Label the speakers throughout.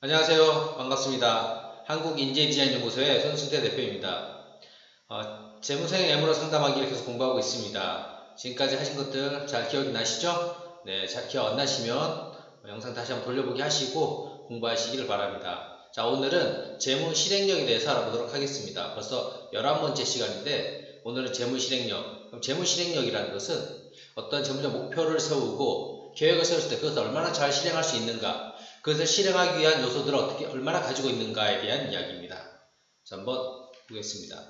Speaker 1: 안녕하세요. 반갑습니다. 한국인재디자인연구소의 손승태 대표입니다. 재무생 M으로 상담하기를 계속 공부하고 있습니다. 지금까지 하신 것들 잘 기억이 나시죠? 네, 잘 기억 안 나시면 영상 다시 한번 돌려보기 하시고 공부하시기를 바랍니다. 자, 오늘은 재무 실행력에 대해서 알아보도록 하겠습니다. 벌써 11번째 시간인데 오늘은 재무 실행력. 그럼 재무 실행력이라는 것은 어떤 재무적 목표를 세우고 계획을 세웠을 때 그것을 얼마나 잘 실행할 수 있는가, 그것을 실행하기 위한 요소들을 얼마나 가지고 있는가에 대한 이야기입니다. 자, 한번 보겠습니다.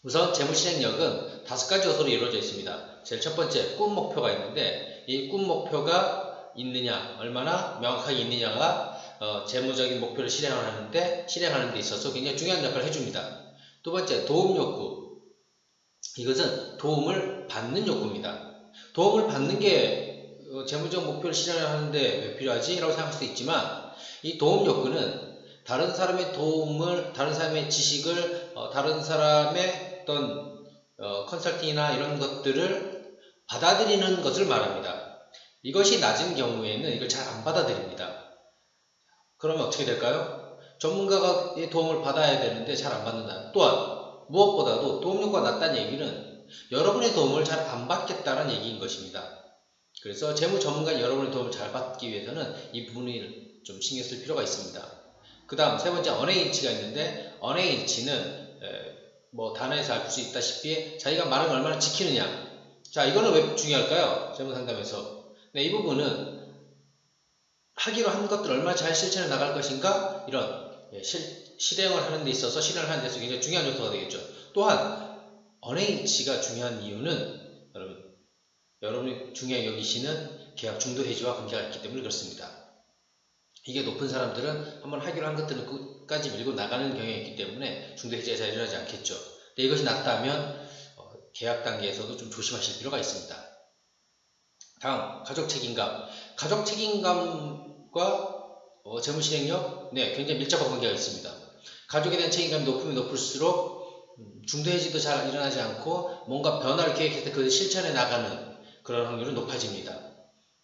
Speaker 1: 우선 재무 실행력은 5가지 요소로 이루어져 있습니다. 제일 첫 번째, 꿈 목표가 있는데 이 꿈 목표가 있느냐, 얼마나 명확하게 있느냐가 재무적인 목표를 실행하는 데 있어서 굉장히 중요한 역할을 해줍니다. 두 번째, 도움 욕구. 이것은 도움을 받는 욕구입니다. 도움을 받는 게 재무적 목표를 실현하는데 왜 필요하지? 라고 생각할 수도 있지만 이 도움 욕구는 다른 사람의 도움을, 다른 사람의 지식을, 다른 사람의 어떤 컨설팅이나 이런 것들을 받아들이는 것을 말합니다. 이것이 낮은 경우에는 이걸 잘 안 받아들입니다. 그러면 어떻게 될까요? 전문가의 도움을 받아야 되는데 잘 안 받는다. 또한 무엇보다도 도움 욕구가 낮다는 얘기는 여러분의 도움을 잘 안 받겠다는 얘기인 것입니다. 그래서 재무 전문가인 여러분의 도움을 잘 받기 위해서는 이 부분을 좀 신경 쓸 필요가 있습니다. 그 다음 세 번째, 언행일치가 있는데 언행일치는 뭐 단어에서 알 수 있다시피 자기가 말한 걸 얼마나 지키느냐. 자, 이거는 왜 중요할까요? 재무 상담에서. 네, 이 부분은 하기로 한 것들을 얼마나 잘 실천해 나갈 것인가, 이런 실행을 하는 데 있어서 굉장히 중요한 요소가 되겠죠. 또한 언행일치가 중요한 이유는 여러분이 중요하게 여기시는 계약 중도 해지와 관계가 있기 때문에 그렇습니다. 이게 높은 사람들은 한번 하기로 한 것들은 끝까지 밀고 나가는 경향이 있기 때문에 중도 해지가 잘 일어나지 않겠죠. 근데 이것이 낮다면 계약 단계에서도 좀 조심하실 필요가 있습니다. 다음, 가족 책임감. 가족 책임감과 재무 실행력, 네, 굉장히 밀접한 관계가 있습니다. 가족에 대한 책임감이 높으면 높을수록 중도 해지도 잘 일어나지 않고 뭔가 변화를 계획했을 때 그것을 실천해 나가는 그런 확률은 높아집니다.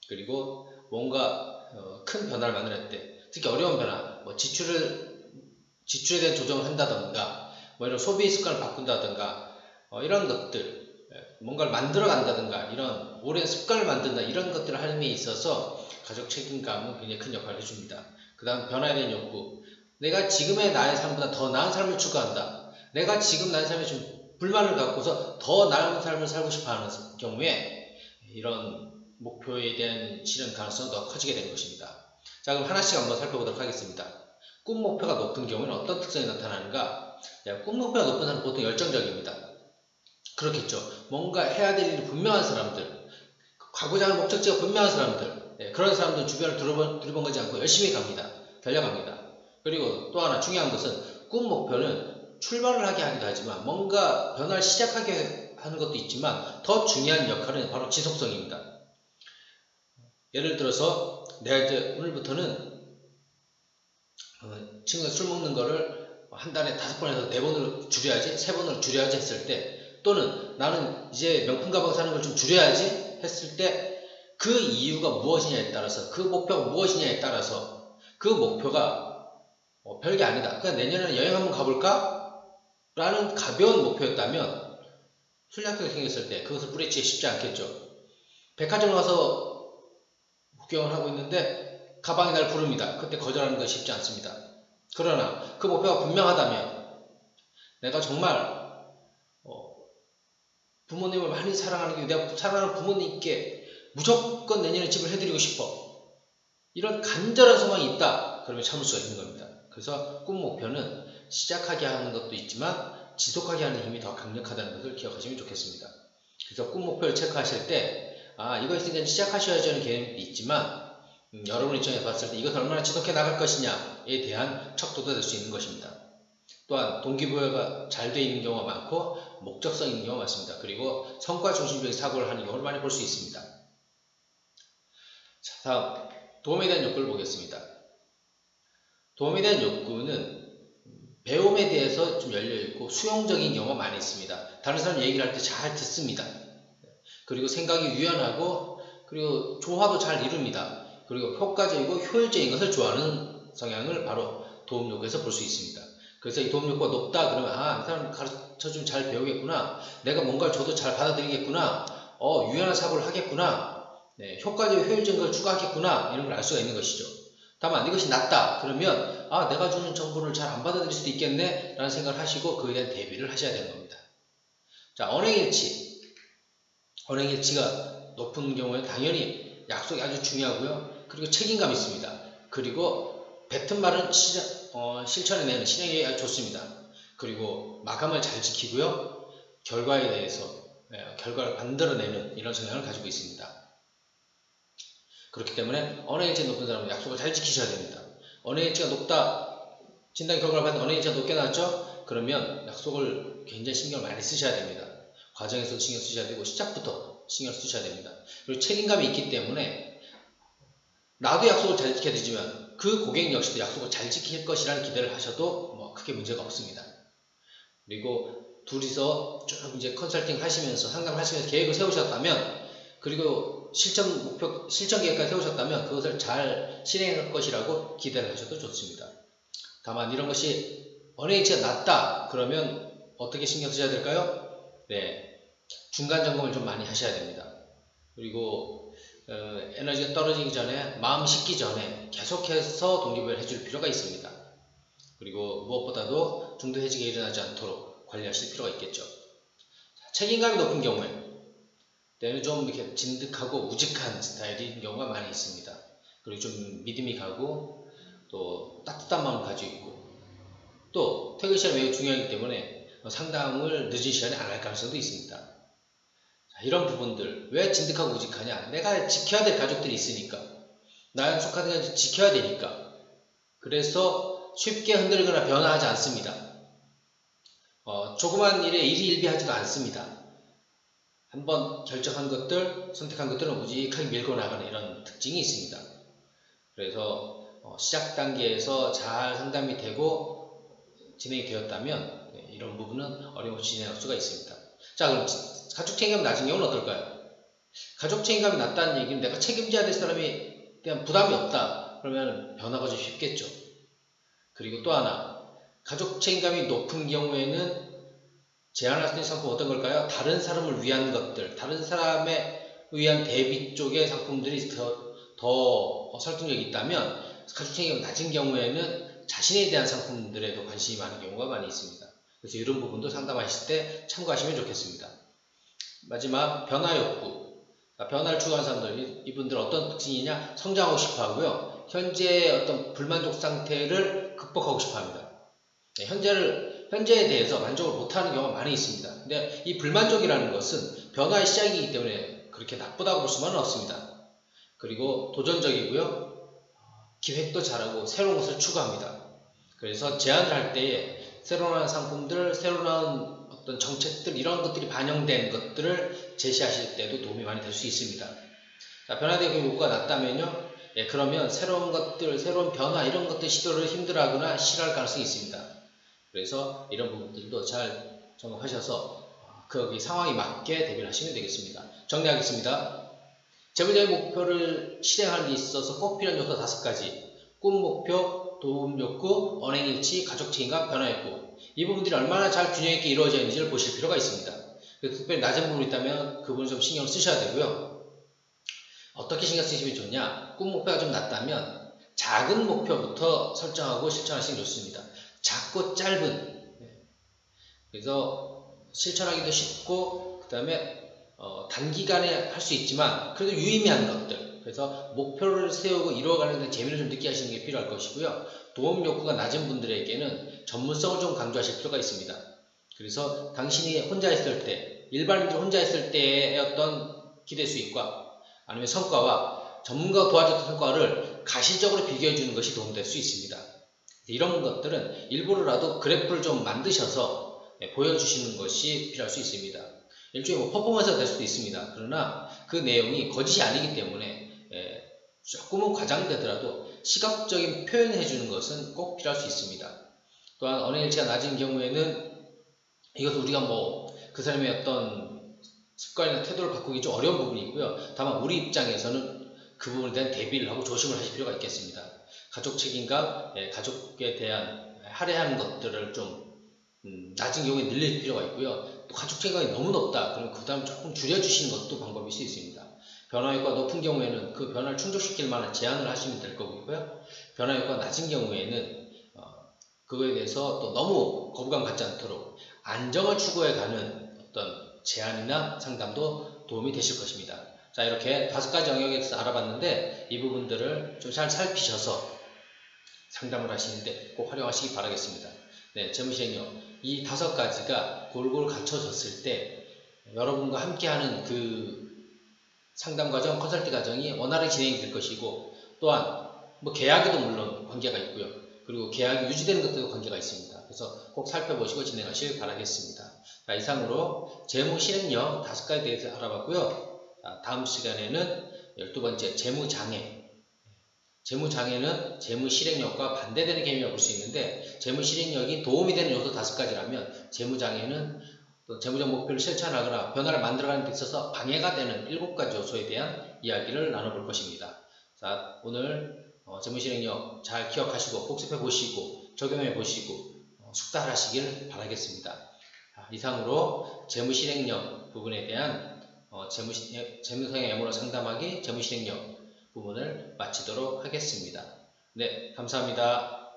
Speaker 1: 그리고 뭔가 큰 변화를 만들 때, 특히 어려운 변화, 뭐 지출에 대한 조정을 한다던가, 뭐 이런 소비 습관을 바꾼다던가, 이런 것들, 뭔가를 만들어 간다던가, 이런 오랜 습관을 만든다, 이런 것들을 하는 데 있어서 가족 책임감은 굉장히 큰 역할을 해줍니다. 그 다음 변화에 대한 욕구. 내가 지금의 나의 삶보다 더 나은 삶을 추구한다. 내가 지금 나의 삶에 좀 불만을 갖고서 더 나은 삶을 살고 싶어 하는 경우에 이런 목표에 대한 실현 가능성은 더 커지게 되는 것입니다. 자, 그럼 하나씩 한번 살펴보도록 하겠습니다. 꿈 목표가 높은 경우에는 어떤 특성이 나타나는가? 꿈 목표가 높은 사람은 보통 열정적입니다. 그렇겠죠. 뭔가 해야 될 일이 분명한 사람들, 가고자 하는 목적지가 분명한 사람들, 그런 사람들은 주변을 두리번거리지 않고 열심히 갑니다. 달려갑니다. 그리고 또 하나 중요한 것은 꿈 목표는 출발을 하게 하기도 하지만 뭔가 변화를 시작하게 하는 것도 있지만 더 중요한 역할은 바로 지속성입니다. 예를 들어서 내가 이제 오늘부터는 친구가 술 먹는 거를 한 달에 5번에서 4번으로 줄여야지, 3번으로 줄여야지 했을 때, 또는 나는 이제 명품 가방 사는 걸 좀 줄여야지 했을 때 그 이유가 무엇이냐에 따라서, 그 목표가 무엇이냐에 따라서 그 목표가 별게 아니다. 그냥 내년에 여행 한번 가볼까? 라는 가벼운 목표였다면 술약속이 생겼을 때 그것을 뿌리치기 쉽지 않겠죠. 백화점 가서 구경을 하고 있는데 가방이 날 부릅니다. 그때 거절하는 것이 쉽지 않습니다. 그러나 그 목표가 분명하다면 내가 정말 부모님을 많이 사랑하는 게 내가 사랑하는 부모님께 무조건 내년에 집을 해드리고 싶어, 이런 간절한 소망이 있다. 그러면 참을 수가 있는 겁니다. 그래서 꿈 목표는 시작하게 하는 것도 있지만 지속하게 하는 힘이 더 강력하다는 것을 기억하시면 좋겠습니다. 그래서 꿈 목표를 체크하실 때 이거 있으니까 시작하셔야지 하는 개념도 있지만 여러분 입장에서 봤을 때 이것을 얼마나 지속해 나갈 것이냐에 대한 척도도 될 수 있는 것입니다. 또한 동기부여가 잘 되어 있는 경우가 많고 목적성 있는 경우가 많습니다. 그리고 성과 중심적인 사고를 하는 경우를 많이 볼 수 있습니다. 자, 다음 도움에 대한 욕구를 보겠습니다. 도움에 대한 욕구는 배움에 대해서 좀 열려있고 수용적인 경우가 많이 있습니다. 다른 사람 얘기를 할 때 잘 듣습니다. 그리고 생각이 유연하고 그리고 조화도 잘 이룹니다. 그리고 효과적이고 효율적인 것을 좋아하는 성향을 바로 도움 요구에서 볼 수 있습니다. 그래서 이 도움 요구가 높다 그러면 이 사람 가르쳐주면 잘 배우겠구나, 내가 뭔가를 줘도 잘 받아들이겠구나, 유연한 사고를 하겠구나, 효과적이고 효율적인 걸 추구하겠구나, 이런 걸 알 수가 있는 것이죠. 다만 이것이 낮다 그러면 내가 주는 정보를 잘 안 받아들일 수도 있겠네 라는 생각을 하시고 그에 대한 대비를 하셔야 되는 겁니다. 자, 언행일치가 높은 경우에 당연히 약속이 아주 중요하고요. 그리고 책임감이 있습니다. 그리고 뱉은 말은 실천해내는 실행력이 아주 좋습니다. 그리고 마감을 잘 지키고요. 결과에 대해서 결과를 만들어내는 이런 성향을 가지고 있습니다. 그렇기 때문에 언행일치 높은 사람은 약속을 잘 지키셔야 됩니다. 언행일치가 높다, 진단 결과를 봤는데 언행일치가 높게 나왔죠? 그러면 약속을 굉장히 신경을 많이 쓰셔야 됩니다. 과정에서도 신경 쓰셔야 되고 시작부터 신경 쓰셔야 됩니다. 그리고 책임감이 있기 때문에 나도 약속을 잘 지켜야 되지만 그 고객 역시도 약속을 잘 지킬 것이라는 기대를 하셔도 크게 문제가 없습니다. 그리고 둘이서 쭉 이제 컨설팅 하시면서 상담하시면서 계획을 세우셨다면, 그리고 실천 계획까지 세우셨다면 그것을 잘 실행할 것이라고 기대를 하셔도 좋습니다. 다만 이런 것이 언행일치가 낮다 그러면 어떻게 신경 쓰셔야 될까요? 중간 점검을 좀 많이 하셔야 됩니다. 그리고 에너지가 떨어지기 전에, 마음 식기 전에 계속해서 동기부여를 해줄 필요가 있습니다. 그리고 무엇보다도 중도 해지가 일어나지 않도록 관리하실 필요가 있겠죠. 책임감이 높은 경우에 때는 좀 이렇게 진득하고 우직한 스타일인 경우가 많이 있습니다. 그리고 좀 믿음이 가고 또 따뜻한 마음을 가지고 있고, 또 퇴근 시간이 매우 중요하기 때문에 상담을 늦은 시간에 안 할 가능성도 있습니다. 이런 부분들, 왜 진득하고 우직하냐? 내가 지켜야 될 가족들이 있으니까, 나에 속하는 가족을 지켜야 되니까. 그래서 쉽게 흔들거나 변화하지 않습니다. 조그만 일에 일희일비하지도 않습니다. 한번 결정한 것들, 선택한 것들은 우직하게 밀고 나가는 이런 특징이 있습니다. 그래서 시작 단계에서 잘 상담이 되고 진행이 되었다면 이런 부분은 어림없이 진행할 수가 있습니다. 자, 그럼 가족 책임감이 낮은 경우는 어떨까요? 가족 책임감이 낮다는 얘기는 내가 책임져야 될 사람에 대한 부담이 없다 그러면 변화가 좀 쉽겠죠. 그리고 또 하나, 가족 책임감이 높은 경우에는 제안할 수 있는 상품 어떤 걸까요? 다른 사람을 위한 것들, 다른 사람에 의한 대비 쪽의 상품들이 더 설득력이 있다면, 가족 책임감이 낮은 경우에는 자신에 대한 상품들에도 관심이 많은 경우가 많이 있습니다. 그래서 이런 부분도 상담하실 때 참고하시면 좋겠습니다. 마지막, 변화 욕구. 변화를 추구하는 사람들, 이분들 어떤 특징이냐? 성장하고 싶어 하고요. 현재의 어떤 불만족 상태를 극복하고 싶어 합니다. 현재에 대해서 만족을 못하는 경우가 많이 있습니다. 근데 이 불만족이라는 것은 변화의 시작이기 때문에 그렇게 나쁘다고 볼 수만은 없습니다. 그리고 도전적이고요. 기획도 잘하고 새로운 것을 추구합니다. 그래서 제안을 할 때에 새로 나온 상품들, 새로 나온 어떤 정책들, 이런 것들이 반영된 것들을 제시하실 때도 도움이 많이 될 수 있습니다. 자, 변화되고 요구가 낮다면요. 그러면 새로운 것들, 새로운 변화, 이런 것들 시도를 힘들어하거나 싫어할 가능성이 있습니다. 그래서 이런 부분들도 잘 점검하셔서 거기 상황에 맞게 대비를 하시면 되겠습니다. 정리하겠습니다. 재물적인 목표를 실행하는 데 있어서 꼭 필요한 요소 5가지. 꿈 목표, 도움 욕구, 언행일치, 가족 책임감, 변화 욕구. 이 부분들이 얼마나 잘 균형 있게 이루어져 있는지를 보실 필요가 있습니다. 그래서 특별히 낮은 부분이 있다면 그 부분을 좀 신경을 쓰셔야 되고요. 어떻게 신경 쓰시면 좋냐? 꿈 목표가 좀 낮다면 작은 목표부터 설정하고 실천하시면 좋습니다. 작고 짧은, 그래서 실천하기도 쉽고, 그 다음에 단기간에 할 수 있지만 그래도 유의미한 것들, 그래서 목표를 세우고 이루어가는 데 재미를 좀 느끼게 하시는 게 필요할 것이고요. 도움 욕구가 낮은 분들에게는 전문성을 좀 강조하실 필요가 있습니다. 그래서 당신이 혼자 있을 때, 일반인들 혼자 있을 때의 어떤 기대 수익과 아니면 성과와 전문가가 도와줬던 성과를 가시적으로 비교해 주는 것이 도움될 수 있습니다. 이런 것들은 일부러라도 그래프를 좀 만드셔서 보여주시는 것이 필요할 수 있습니다. 일종의 퍼포먼스가 될 수도 있습니다. 그러나 그 내용이 거짓이 아니기 때문에 조금은 과장되더라도 시각적인 표현을 해주는 것은 꼭 필요할 수 있습니다. 또한 언행일치가 낮은 경우에는 이것은 우리가 그 사람의 어떤 습관이나 태도를 바꾸기 좀 어려운 부분이 있고요. 다만 우리 입장에서는 그 부분에 대한 대비를 하고 조심을 하실 필요가 있겠습니다. 가족 책임감, 가족에 대한 할애하는 것들을 좀 낮은 경우에 늘릴 필요가 있고요. 또 가족 책임감이 너무 높다. 그러면 그 다음 조금 줄여주시는 것도 방법일 수 있습니다. 변화 효과가 높은 경우에는 그 변화를 충족시킬 만한 제안을 하시면 될 거고요. 변화 효과가 낮은 경우에는 그거에 대해서 또 너무 거부감 갖지 않도록 안정을 추구해가는 어떤 제안이나 상담도 도움이 되실 것입니다. 자, 이렇게 5가지 영역에서 알아봤는데 이 부분들을 좀 잘 살피셔서 상담을 하시는데 꼭 활용하시기 바라겠습니다. 네, 재무실행력 이 5가지가 골고루 갖춰졌을 때 여러분과 함께하는 그 상담 과정, 컨설팅 과정이 원활하게 진행이 될 것이고, 또한 뭐 계약에도 물론 관계가 있고요. 그리고 계약이 유지되는 것들도 관계가 있습니다. 그래서 꼭 살펴보시고 진행하시길 바라겠습니다. 자, 이상으로 재무실행력 5가지에 대해서 알아봤고요. 자, 다음 시간에는 12번째 재무장애. 재무장애는 재무실행력과 반대되는 개념이라고 볼 수 있는데, 재무실행력이 도움이 되는 요소 5가지라면 재무장애는 또 재무적 목표를 실천하거나 변화를 만들어가는 데 있어서 방해가 되는 7가지 요소에 대한 이야기를 나눠볼 것입니다. 자, 오늘 재무실행력 잘 기억하시고 복습해 보시고 적용해 보시고 숙달하시길 바라겠습니다. 이상으로 재무실행력 부분에 대한 재무상의 애무로 상담하기 재무실행력 부분을 마치도록 하겠습니다. 네, 감사합니다.